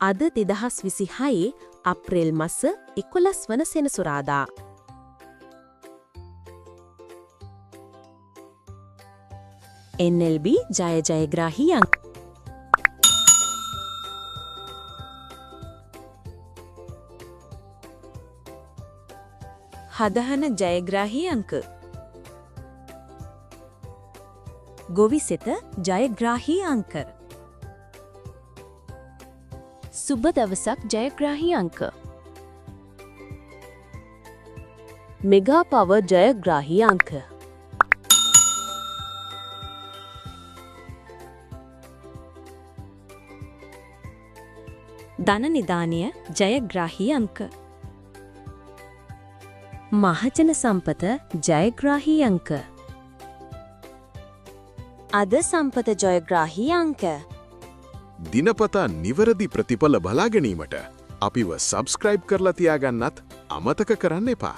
අද 2026 අප්‍රේල් මාස 11 වන සෙනසුරාදා. NLB ජයග්‍රාහී අංක හදහන ජයග්‍රාහී අංක ගොවිසෙත ජයග්‍රාහී අංක සුබ දවසක් ජයග්‍රාහී අංක මෙගා පවර් ජයග්‍රාහී අංක ධන නිධානය ජයග්‍රාහී අංක මහජන සම්පත ජයග්‍රාහී අංක අද සම්පත ජයග්‍රාහී අංක දිනපතා නිවැරදි ප්‍රතිඵල බලා ගැනීමට අපිව සබ්ස්ක්‍රයිබ් කරලා තියාගන්නත් අමතක කරන්න එපා.